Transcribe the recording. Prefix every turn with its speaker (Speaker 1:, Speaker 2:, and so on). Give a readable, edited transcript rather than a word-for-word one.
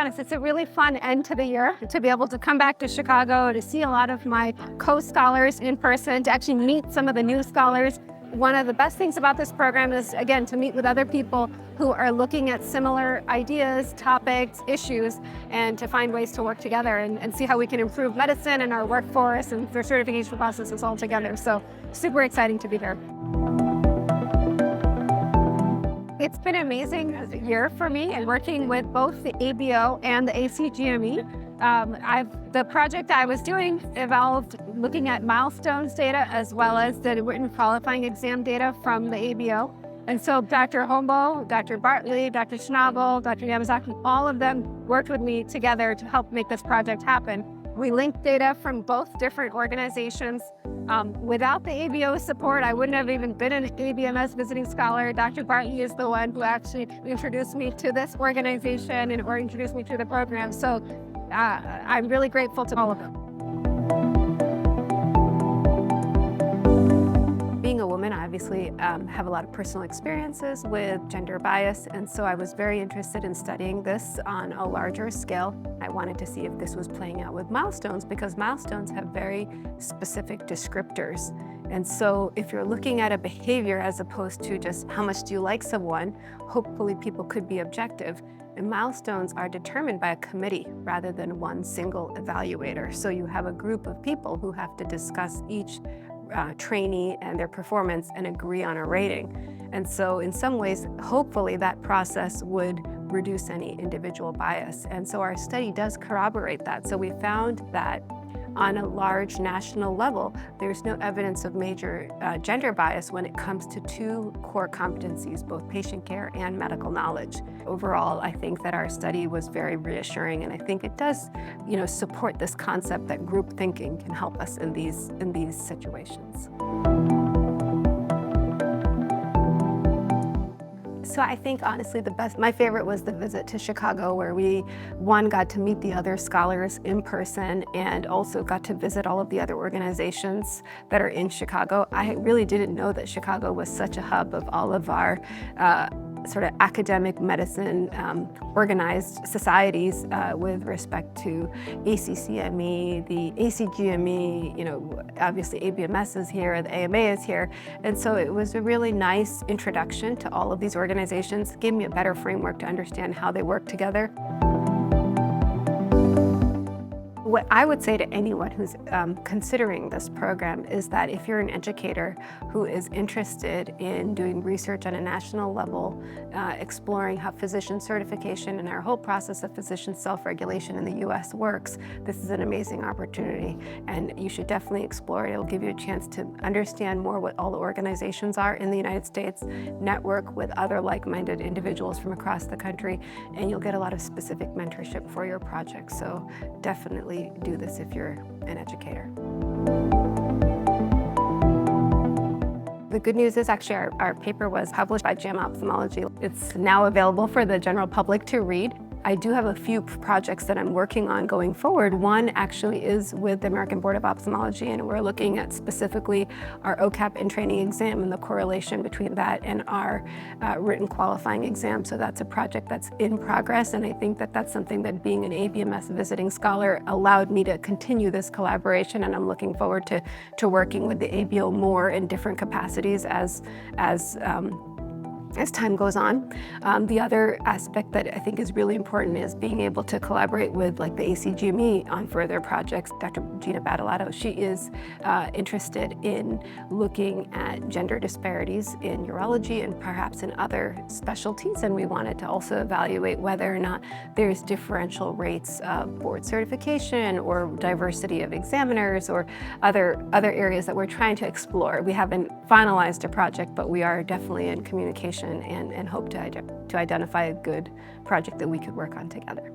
Speaker 1: honest, it's a really fun end to the year to be able to come back to Chicago, to see a lot of my co-scholars in person, to actually meet some of the new scholars. One of the best things about this program is, again, to meet with other people who are looking at similar ideas, topics, issues, and to find ways to work together and see how we can improve medicine and our workforce and their certification processes all together. So super exciting to be here. It's been an amazing year for me and working with both the ABO and the ACGME. The project I was doing involved looking at milestones data as well as the written qualifying exam data from the ABO. And so Dr. Hombo, Dr. Bartley, Dr. Schnabel, Dr. Yamazaki, all of them worked with me together to help make this project happen. We linked data from both different organizations. Without the ABO support, I wouldn't have even been an ABMS Visiting Scholar. Dr. Bartley is the one who actually introduced me to this organization or introduced me to the program. So I'm really grateful to all of them. Being a woman, I obviously have a lot of personal experiences with gender bias, and so I was very interested in studying this on a larger scale. I wanted to see if this was playing out with milestones, because milestones have very specific descriptors. And so if you're looking at a behavior as opposed to just how much do you like someone, hopefully people could be objective. And milestones are determined by a committee rather than one single evaluator. So you have a group of people who have to discuss each trainee and their performance and agree on a rating. And so in some ways, hopefully that process would reduce any individual bias. And so our study does corroborate that. So we found that on a large national level, there's no evidence of major gender bias when it comes to two core competencies, both patient care and medical knowledge. Overall, I think that our study was very reassuring, and I think it does, support this concept that group thinking can help us in these situations. So I think honestly my favorite was the visit to Chicago, where we got to meet the other scholars in person and also got to visit all of the other organizations that are in Chicago. I really didn't know that Chicago was such a hub of all of our sort of academic medicine organized societies with respect to ACCME, the ACGME, obviously ABMS is here, the AMA is here. And so it was a really nice introduction to all of these organizations, gave me a better framework to understand how they work together. What I would say to anyone who's considering this program is that if you're an educator who is interested in doing research on a national level, exploring how physician certification and our whole process of physician self-regulation in the US works, this is an amazing opportunity, and you should definitely explore it. It'll give you a chance to understand more what all the organizations are in the United States, network with other like-minded individuals from across the country, and you'll get a lot of specific mentorship for your project. So definitely do this if you're an educator. The good news is actually our paper was published by JAMA Ophthalmology. It's now available for the general public to read. I do have a few projects that I'm working on going forward. One actually is with the American Board of Ophthalmology, and we're looking at specifically our OCAP in training exam and the correlation between that and our written qualifying exam. So that's a project that's in progress, and I think that that's something that being an ABMS visiting scholar allowed me to continue this collaboration, and I'm looking forward to working with the ABO more in different capacities as time goes on. The other aspect that I think is really important is being able to collaborate with the ACGME on further projects. Dr. Gina Badalato, she is interested in looking at gender disparities in urology and perhaps in other specialties, and we wanted to also evaluate whether or not there's differential rates of board certification or diversity of examiners or other areas that we're trying to explore. We haven't finalized a project, but we are definitely in communication and hope to identify a good project that we could work on together.